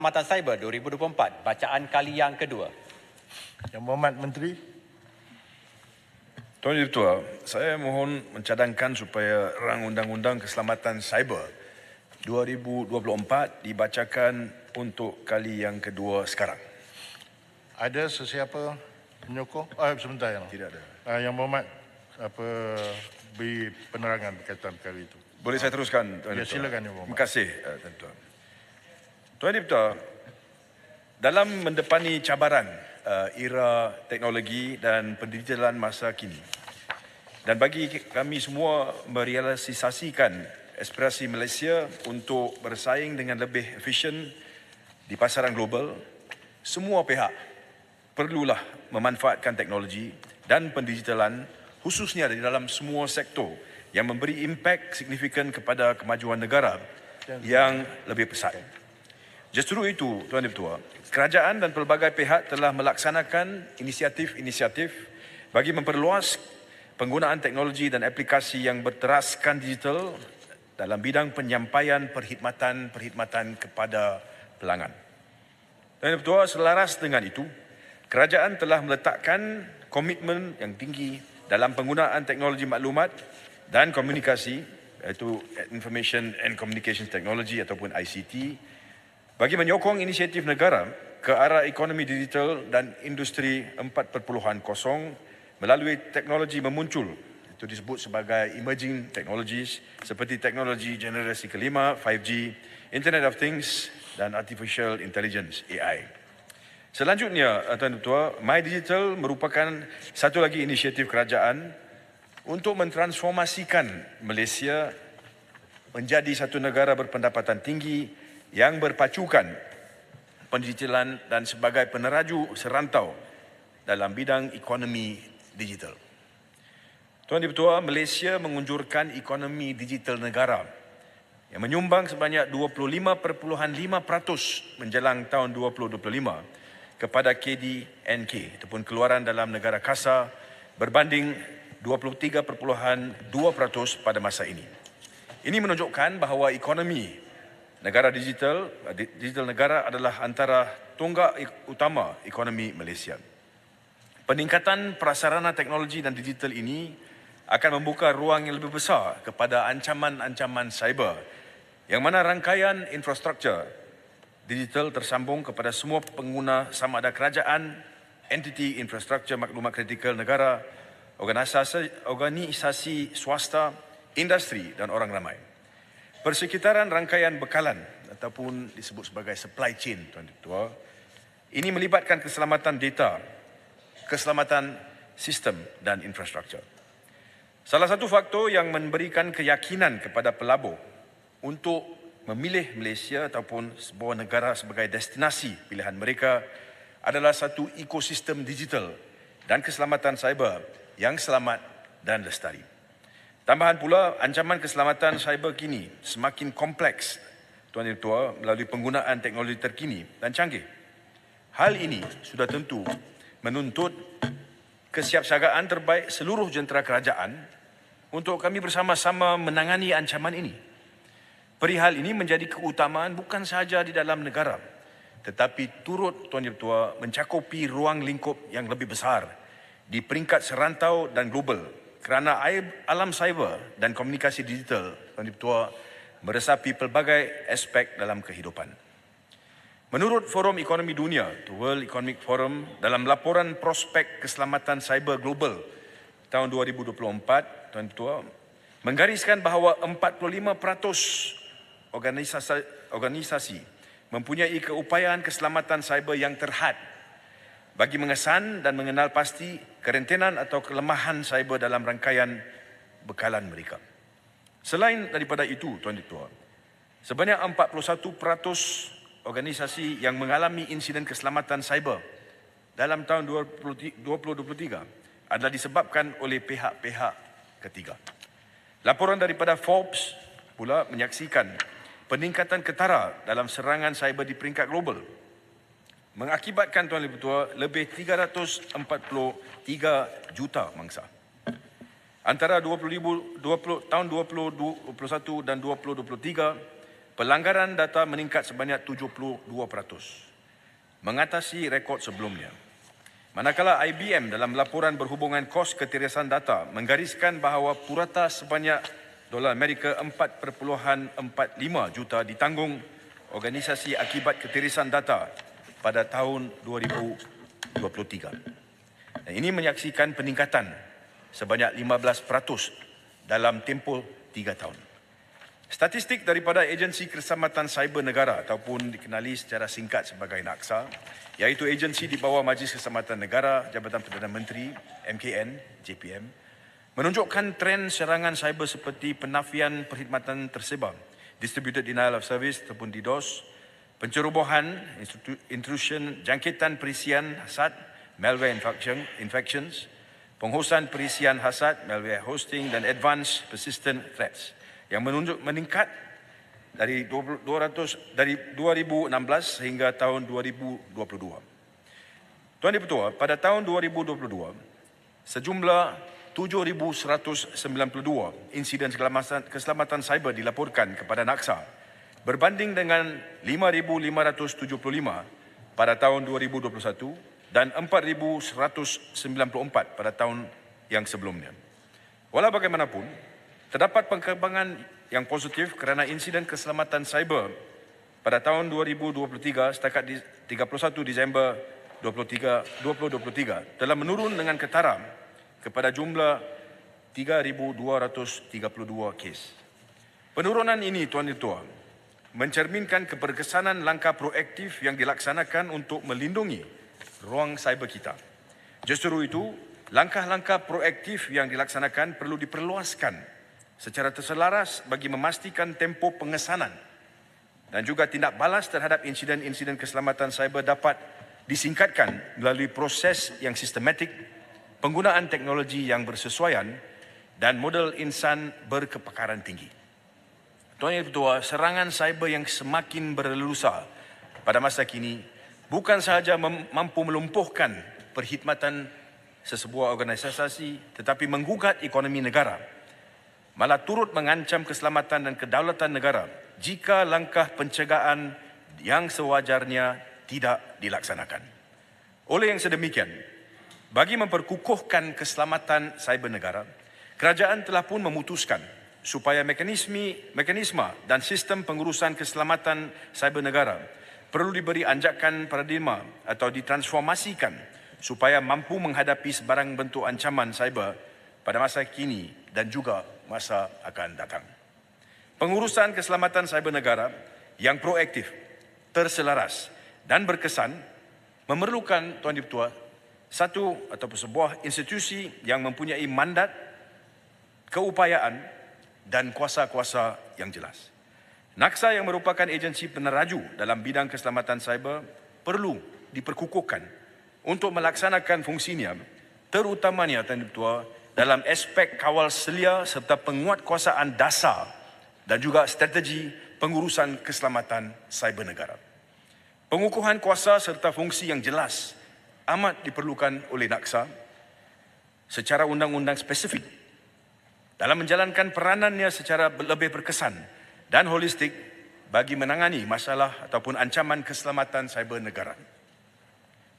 Keselamatan Cyber 2024, bacaan kali yang kedua. Yang Berhormat Menteri. Tuan Ketua, saya mohon mencadangkan supaya rang Undang-Undang Keselamatan Cyber 2024 dibacakan untuk kali yang kedua sekarang. Ada sesiapa menyokong? Sebentar ya. Tidak ada. Yang Berhormat beri penerangan berkaitan perkara itu. Boleh saya teruskan, Tuan Ya, Ketua? silakan, Yang Berhormat. Terima kasih, Tuan Ketua. Tuan Ketua, dalam mendepani cabaran era teknologi dan pendigitalan masa kini, dan bagi kami semua merealisasikan aspirasi Malaysia untuk bersaing dengan lebih efisien di pasaran global, semua pihak perlulah memanfaatkan teknologi dan pendigitalan khususnya di dalam semua sektor yang memberi impak signifikan kepada kemajuan negara yang lebih pesat. Justru itu, Tuan Ketua, kerajaan dan pelbagai pihak telah melaksanakan inisiatif-inisiatif bagi memperluas penggunaan teknologi dan aplikasi yang berteraskan digital dalam bidang penyampaian perkhidmatan kepada pelanggan. Tuan Ketua, selaras dengan itu, kerajaan telah meletakkan komitmen yang tinggi dalam penggunaan teknologi maklumat dan komunikasi, iaitu Information and Communications Technology ataupun ICT, bagi menyokong inisiatif negara ke arah ekonomi digital dan industri 4.0 melalui teknologi memuncul. Itu disebut sebagai emerging technologies seperti teknologi generasi kelima, 5G, Internet of Things dan Artificial Intelligence, AI. Selanjutnya, Tuan Ketua, My Digital merupakan satu lagi inisiatif kerajaan untuk mentransformasikan Malaysia menjadi satu negara berpendapatan tinggi yang berpacukan pendigitalan dan sebagai peneraju serantau dalam bidang ekonomi digital. Tuan Ketua, Malaysia mengunjurkan ekonomi digital negara yang menyumbang sebanyak 25.5% menjelang tahun 2025 kepada KDNK ataupun keluaran dalam negara kasa berbanding 23.2% pada masa ini. Ini menunjukkan bahawa ekonomi negara digital negara adalah antara tonggak utama ekonomi Malaysia. Peningkatan prasarana teknologi dan digital ini akan membuka ruang yang lebih besar kepada ancaman-ancaman cyber yang mana rangkaian infrastruktur digital tersambung kepada semua pengguna sama ada kerajaan, entiti infrastruktur maklumat kritikal negara, organisasi swasta, industri dan orang ramai. Persekitaran rangkaian bekalan ataupun disebut sebagai supply chain, Tuan Ketua, ini melibatkan keselamatan data, keselamatan sistem dan infrastruktur. Salah satu faktor yang memberikan keyakinan kepada pelabur untuk memilih Malaysia ataupun sebuah negara sebagai destinasi pilihan mereka adalah satu ekosistem digital dan keselamatan cyber yang selamat dan lestari. Tambahan pula, ancaman keselamatan cyber kini semakin kompleks, Tuan Ketua, melalui penggunaan teknologi terkini dan canggih. Hal ini sudah tentu menuntut kesiapsiagaan terbaik seluruh jentera kerajaan untuk kami bersama-sama menangani ancaman ini. Perihal ini menjadi keutamaan bukan sahaja di dalam negara, tetapi turut, Tuan Ketua, mencakupi ruang lingkup yang lebih besar di peringkat serantau dan global. Kerana alam cyber dan komunikasi digital, Tuan Ketua, meresapi pelbagai aspek dalam kehidupan. Menurut Forum Ekonomi Dunia, World Economic Forum, dalam laporan prospek keselamatan cyber global tahun 2024, Tuan Ketua, menggariskan bahawa 45% organisasi mempunyai keupayaan keselamatan cyber yang terhad bagi mengesan dan mengenal pasti kerentenan atau kelemahan cyber dalam rangkaian bekalan mereka. Selain daripada itu, Tuan Ketua, sebanyak 41% organisasi yang mengalami insiden keselamatan cyber dalam tahun 2023 adalah disebabkan oleh pihak-pihak ketiga. Laporan daripada Forbes pula menyaksikan peningkatan ketara dalam serangan cyber di peringkat global, mengakibatkan, Tuan Ketua, lebih 343 juta mangsa. Antara tahun 2021 dan 2023, pelanggaran data meningkat sebanyak 72%, mengatasi rekod sebelumnya. Manakala IBM dalam laporan berhubungan kos ketirisan data menggariskan bahawa purata sebanyak dolar Amerika 4.45 juta ditanggung organisasi akibat ketirisan data pada tahun 2023. Dan ini menyaksikan peningkatan sebanyak 15% dalam tempoh 3 tahun. Statistik daripada Agensi Keselamatan Cyber Negara ataupun dikenali secara singkat sebagai NAKSA, iaitu agensi di bawah Majlis Keselamatan Negara Jabatan Perdana Menteri MKN JPM, menunjukkan tren serangan cyber seperti penafian perkhidmatan tersebar, distributed denial of service ataupun DDoS, pencerobohan, intrusion, jangkitan perisian hasad, malware infections, penghosan perisian hasad, malware hosting dan advanced persistent threats yang meningkat dari 2016 sehingga tahun 2022. Tuan Dipertua, pada tahun 2022, sejumlah 7,192 insiden keselamatan cyber dilaporkan kepada NAKSA berbanding dengan 5,575 pada tahun 2021 dan 4,194 pada tahun yang sebelumnya. Walau bagaimanapun, terdapat perkembangan yang positif kerana insiden keselamatan cyber pada tahun 2023 setakat 31 Disember 2023 telah menurun dengan ketara kepada jumlah 3,232 kes. Penurunan ini, Tuan Ketua, mencerminkan keberkesanan langkah proaktif yang dilaksanakan untuk melindungi ruang cyber kita. Justru itu, langkah-langkah proaktif yang dilaksanakan perlu diperluaskan secara terselaras bagi memastikan tempoh pengesanan dan juga tindak balas terhadap insiden-insiden keselamatan cyber dapat disingkatkan melalui proses yang sistematik, penggunaan teknologi yang bersesuaian dan model insan berkepakaran tinggi. Tuan Yang Ketua, serangan cyber yang semakin berlelusa pada masa kini bukan sahaja mampu melumpuhkan perkhidmatan sesebuah organisasi tetapi menggugat ekonomi negara, malah turut mengancam keselamatan dan kedaulatan negara jika langkah pencegahan yang sewajarnya tidak dilaksanakan. Oleh yang sedemikian, bagi memperkukuhkan keselamatan cyber negara, kerajaan telah pun memutuskan supaya mekanisme dan sistem pengurusan keselamatan cyber negara perlu diberi anjakan paradigma atau ditransformasikan supaya mampu menghadapi sebarang bentuk ancaman cyber pada masa kini dan juga masa akan datang. Pengurusan keselamatan cyber negara yang proaktif, terselaras dan berkesan memerlukan, Tuan Dipertua, satu ataupun sebuah institusi yang mempunyai mandat, keupayaan dan kuasa-kuasa yang jelas. NAKSA yang merupakan agensi peneraju dalam bidang keselamatan cyber perlu diperkukuhkan untuk melaksanakan fungsinya, terutamanya, Tuan Dipertua, dalam aspek kawal selia serta penguatkuasaan dasar dan juga strategi pengurusan keselamatan cyber negara. Pengukuhan kuasa serta fungsi yang jelas amat diperlukan oleh NAKSA secara undang-undang spesifik dalam menjalankan peranannya secara lebih berkesan dan holistik bagi menangani masalah ataupun ancaman keselamatan cyber negara.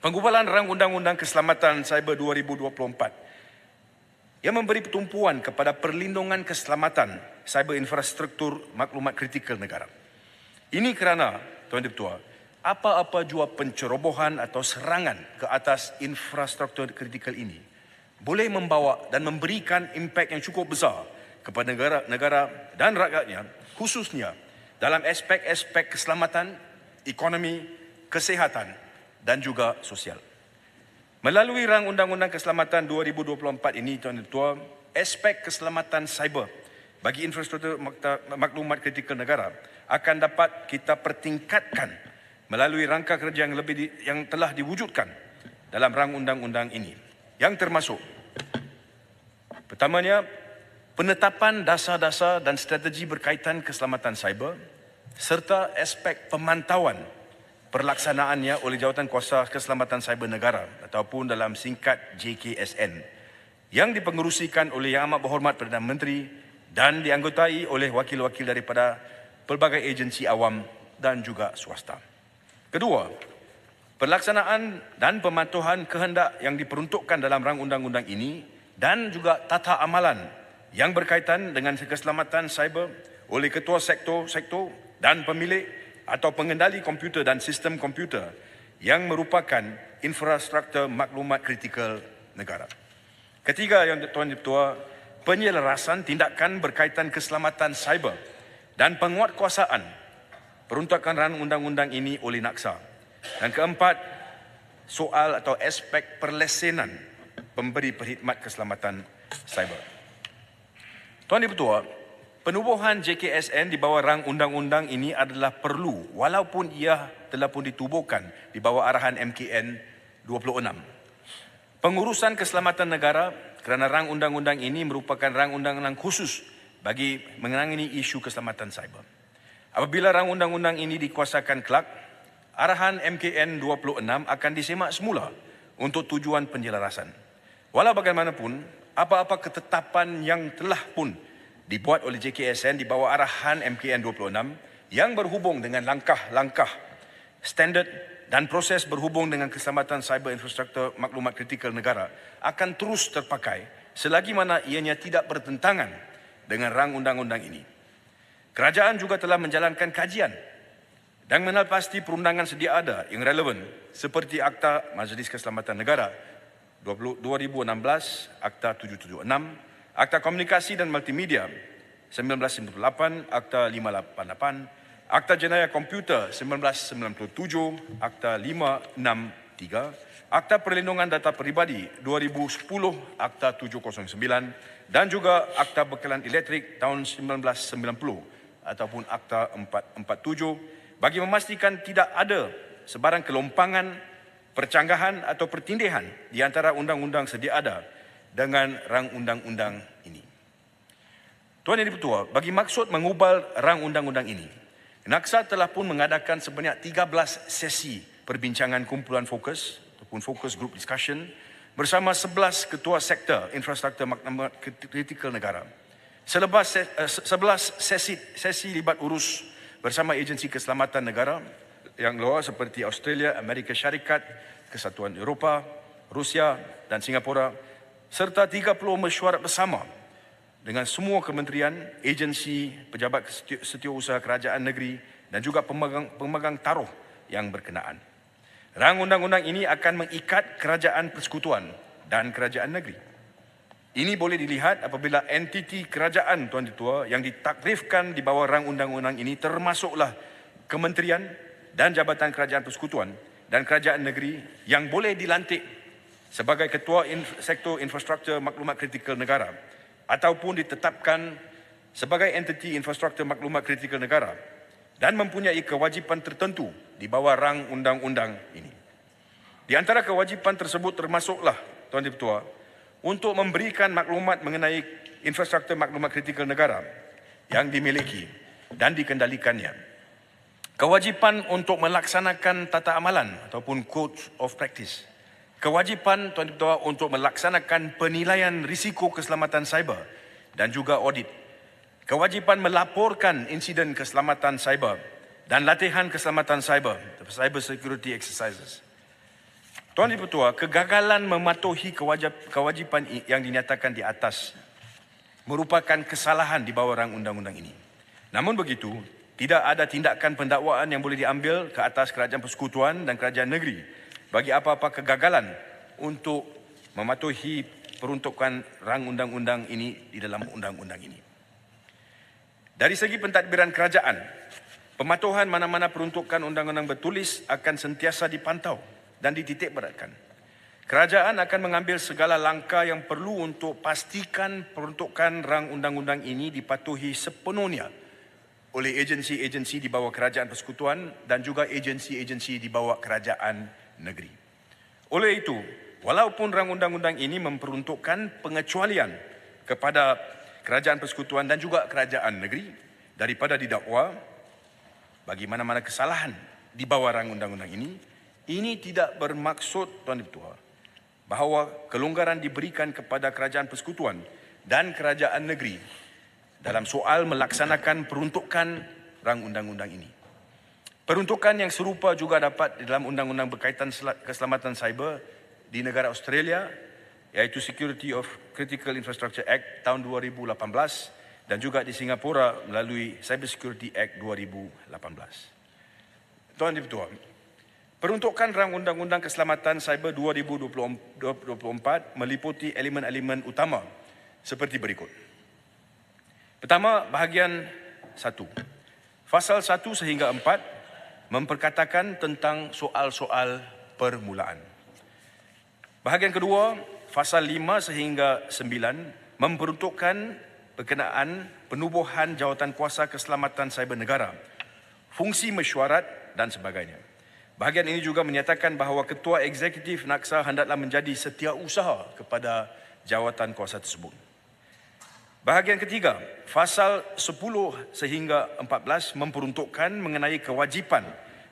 Penggubalan Rang Undang-Undang Keselamatan Cyber 2024 yang memberi pertumpuan kepada perlindungan keselamatan cyber infrastruktur maklumat kritikal negara. Ini kerana, Tuan Dipertua, apa-apa jua pencerobohan atau serangan ke atas infrastruktur kritikal ini boleh membawa dan memberikan impak yang cukup besar kepada negara dan rakyatnya, khususnya dalam aspek-aspek keselamatan, ekonomi, kesihatan dan juga sosial. Melalui Rang Undang-Undang Keselamatan 2024 ini, Tuan Ketua, aspek keselamatan cyber bagi infrastruktur maklumat kritikal negara akan dapat kita pertingkatkan melalui rangka kerja yang telah diwujudkan dalam Rang Undang-Undang ini, yang termasuk pertamanya penetapan dasar-dasar dan strategi berkaitan keselamatan cyber serta aspek pemantauan perlaksanaannya oleh Jawatankuasa Keselamatan Cyber Negara ataupun dalam singkat JKSN yang dipengerusikan oleh Yang Amat Berhormat Perdana Menteri dan dianggotai oleh wakil-wakil daripada pelbagai agensi awam dan juga swasta. Kedua, pelaksanaan dan pematuhan kehendak yang diperuntukkan dalam rang undang-undang ini dan juga tata amalan yang berkaitan dengan keselamatan cyber oleh ketua sektor dan pemilik atau pengendali komputer dan sistem komputer yang merupakan infrastruktur maklumat kritikal negara. Ketiga, yang Tuan Ketua, penyelarasan tindakan berkaitan keselamatan cyber dan penguatkuasaan peruntukan rang undang-undang ini oleh NAKSA. Dan keempat, soal atau aspek perlesenan pemberi perkhidmat keselamatan cyber. Tuan Ketua, penubuhan JKSN di bawah rang undang-undang ini adalah perlu walaupun ia telah pun ditubuhkan di bawah arahan MKN 26. Pengurusan keselamatan negara kerana rang undang-undang ini merupakan rang undang-undang khusus bagi menangani isu keselamatan cyber. Apabila rang undang-undang ini dikuasakan kelak, arahan MKN 26 akan disemak semula untuk tujuan penjelarasan. Walau bagaimanapun, apa-apa ketetapan yang telah pun dibuat oleh JKSN di bawah arahan MKN 26 yang berhubung dengan langkah-langkah standard dan proses berhubung dengan keselamatan cyber infrastruktur maklumat kritikal negara akan terus terpakai selagi mana ianya tidak bertentangan dengan rang undang-undang ini. Kerajaan juga telah menjalankan kajian dan mengenal pasti perundangan sedia ada yang relevan seperti Akta Majlis Keselamatan Negara 2016, Akta 776, Akta Komunikasi dan Multimedia 1998, Akta 588, Akta Jenayah Komputer 1997, Akta 563, Akta Perlindungan Data Peribadi 2010, Akta 709 dan juga Akta Bekalan Elektrik tahun 1990 ataupun Akta 447 bagi memastikan tidak ada sebarang kelompangan, percanggahan atau pertindihan di antara undang-undang sedia ada dengan rang undang-undang ini. Tuan Yang Dipertua, bagi maksud mengubal rang undang-undang ini, NAKSA telah pun mengadakan sebanyak 13 sesi perbincangan kumpulan fokus ataupun focus group discussion bersama 11 ketua sektor infrastruktur maklumat kritikal negara. 11 sesi libat urus bersama agensi keselamatan negara yang luar seperti Australia, Amerika Syarikat, Kesatuan Eropah, Rusia dan Singapura serta 30 mesyuarat bersama dengan semua kementerian, agensi, pejabat setiausaha kerajaan negeri dan juga pemegang taruh yang berkenaan. Rang undang-undang ini akan mengikat kerajaan persekutuan dan kerajaan negeri. Ini boleh dilihat apabila entiti kerajaan Tuan Ketua yang ditaklifkan di bawah rang undang-undang ini termasuklah kementerian dan jabatan kerajaan persekutuan dan kerajaan negeri yang boleh dilantik sebagai ketua sektor infrastruktur maklumat kritikal negara ataupun ditetapkan sebagai entiti infrastruktur maklumat kritikal negara dan mempunyai kewajipan tertentu di bawah rang undang-undang ini. Di antara kewajipan tersebut termasuklah Tuan Ketua untuk memberikan maklumat mengenai infrastruktur maklumat kritikal negara yang dimiliki dan dikendalikannya. Kewajipan untuk melaksanakan tata amalan ataupun code of practice. Kewajipan Tuan Ketua untuk melaksanakan penilaian risiko keselamatan cyber dan juga audit. Kewajipan melaporkan insiden keselamatan cyber dan latihan keselamatan cyber security exercises. Tuan Ketua, kegagalan mematuhi kewajipan yang dinyatakan di atas merupakan kesalahan di bawah rang undang-undang ini. Namun begitu, tidak ada tindakan pendakwaan yang boleh diambil ke atas kerajaan persekutuan dan kerajaan negeri bagi apa-apa kegagalan untuk mematuhi peruntukan rang undang-undang ini di dalam undang-undang ini. Dari segi pentadbiran kerajaan, pematuhan mana-mana peruntukan undang-undang bertulis akan sentiasa dipantau dan dititik beratkan. Kerajaan akan mengambil segala langkah yang perlu untuk pastikan peruntukan rang undang-undang ini dipatuhi sepenuhnya oleh agensi-agensi di bawah kerajaan persekutuan dan juga agensi-agensi di bawah kerajaan negeri. Oleh itu, walaupun rang undang-undang ini memperuntukkan pengecualian kepada kerajaan persekutuan dan juga kerajaan negeri daripada didakwa bagi mana-mana kesalahan di bawah rang undang-undang ini tidak bermaksud Tuan Ketua bahawa kelonggaran diberikan kepada kerajaan persekutuan dan kerajaan negeri dalam soal melaksanakan peruntukan rang undang-undang ini. Peruntukan yang serupa juga dapat di dalam undang-undang berkaitan keselamatan cyber di negara Australia, iaitu Security of Critical Infrastructure Act tahun 2018 dan juga di Singapura melalui Cyber Security Act 2018. Tuan Dipertua, peruntukan rang undang-undang keselamatan cyber 2024 meliputi elemen-elemen utama seperti berikut. Pertama, bahagian 1. Fasal 1 sehingga 4 memperkatakan tentang soal-soal permulaan. Bahagian kedua, Fasal 5 sehingga 9 memperuntukkan berkenaan penubuhan Jawatankuasa Keselamatan Cyber Negara, fungsi mesyuarat dan sebagainya. Bahagian ini juga menyatakan bahawa Ketua Eksekutif NAKSA hendaklah menjadi setiausaha kepada jawatankuasa tersebut. Bahagian ketiga, Fasal 10 sehingga 14 memperuntukkan mengenai kewajipan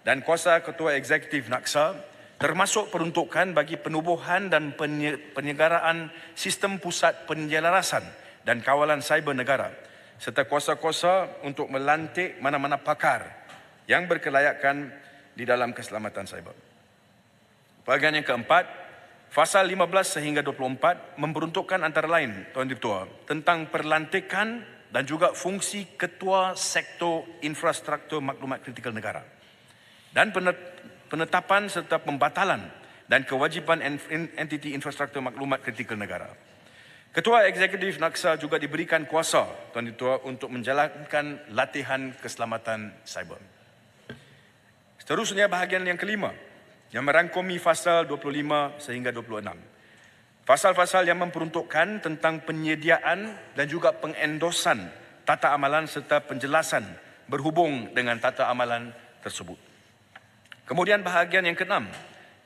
dan kuasa Ketua Eksekutif NAKSA termasuk peruntukan bagi penubuhan dan penyelenggaraan sistem pusat penjelasan dan kawalan cyber negara serta kuasa-kuasa untuk melantik mana-mana pakar yang berkelayakan di dalam keselamatan cyber. Bahagian yang keempat, Fasal 15 sehingga 24 memperuntukkan antara lain, Tuan Dipertua, tentang perlantikan dan juga fungsi Ketua Sektor Infrastruktur Maklumat Kritikal Negara dan penetapan serta pembatalan dan kewajipan entiti infrastruktur maklumat kritikal negara. Ketua Eksekutif NAKSA juga diberikan kuasa, Tuan Dipertua, untuk menjalankan latihan keselamatan cyber. Seterusnya bahagian yang kelima, yang merangkumi Fasal 25 sehingga 26. Fasal-fasal yang memperuntukkan tentang penyediaan dan juga pengendosan tata amalan serta penjelasan berhubung dengan tata amalan tersebut. Kemudian bahagian yang keenam,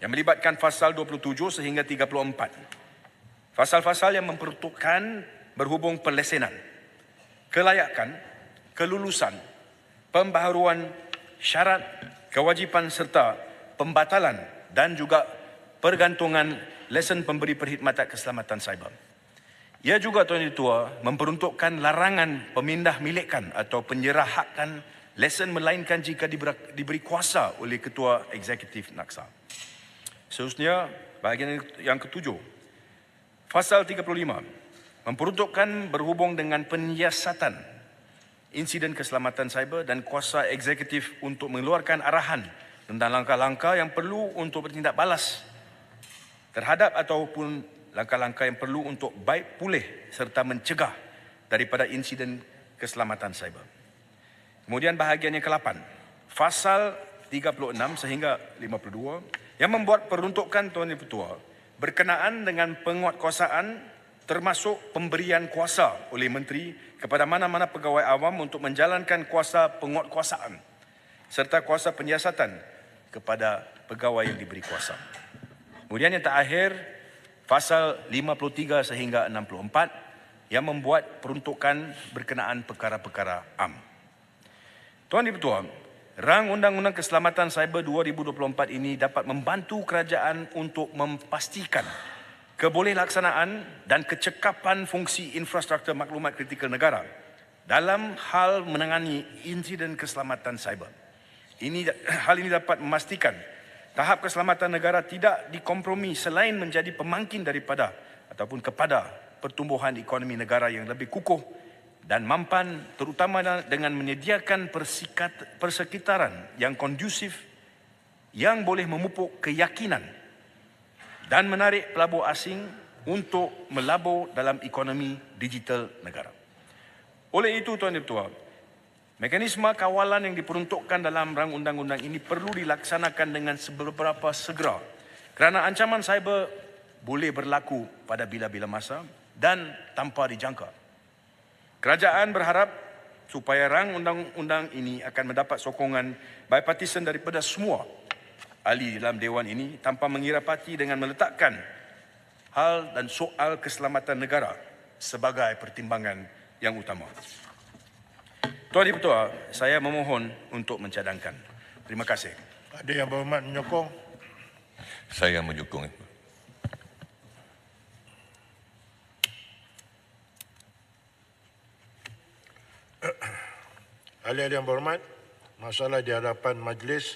yang melibatkan Fasal 27 sehingga 34. Fasal-fasal yang memperuntukkan berhubung perlesenan, kelayakan, kelulusan, pembaharuan syarat, kewajipan serta pembatalan dan juga pergantungan lesen pemberi perkhidmatan keselamatan cyber. Ia juga, Tuan Dipertua, memperuntukkan larangan pemindah milikan atau penyerahan lesen melainkan jika diberi kuasa oleh Ketua Eksekutif NAKSA. Seterusnya, bahagian yang ketujuh, Fasal 35 memperuntukkan berhubung dengan penyiasatan insiden keselamatan cyber dan kuasa eksekutif untuk mengeluarkan arahan tentang langkah-langkah yang perlu untuk bertindak balas terhadap ataupun langkah-langkah yang perlu untuk baik pulih serta mencegah daripada insiden keselamatan cyber. Kemudian bahagian yang ke-8, Fasal 36 sehingga 52 yang membuat peruntukan, Tuan Dipertua, berkenaan dengan penguatkuasaan termasuk pemberian kuasa oleh Menteri kepada mana-mana pegawai awam untuk menjalankan kuasa penguatkuasaan serta kuasa penyiasatan kepada pegawai yang diberi kuasa. Kemudian yang terakhir, Fasal 53 sehingga 64 yang membuat peruntukan berkenaan perkara-perkara am. Tuan Dipertua, rang Undang-Undang Keselamatan Cyber 2024 ini dapat membantu kerajaan untuk memastikan kebolehlaksanaan dan kecekapan fungsi infrastruktur maklumat kritikal negara dalam hal menangani insiden keselamatan cyber. Hal ini dapat memastikan tahap keselamatan negara tidak dikompromi selain menjadi pemangkin daripada ataupun kepada pertumbuhan ekonomi negara yang lebih kukuh dan mampan, terutama dengan menyediakan persekitaran yang kondusif yang boleh memupuk keyakinan dan menarik pelabur asing untuk melabur dalam ekonomi digital negara. Oleh itu, Tuan Dipertua, mekanisme kawalan yang diperuntukkan dalam rang undang-undang ini perlu dilaksanakan dengan seberapa segera kerana ancaman cyber boleh berlaku pada bila-bila masa dan tanpa dijangka. Kerajaan berharap supaya rang undang-undang ini akan mendapat sokongan bipartisan daripada semua ahli dalam Dewan ini tanpa mengira parti dengan meletakkan hal dan soal keselamatan negara sebagai pertimbangan yang utama. Tuan Dipertua, saya memohon untuk mencadangkan. Terima kasih. Ada yang berhormat menyokong? Saya menyokong. Ahli-ahli yang berhormat, masalah di hadapan majlis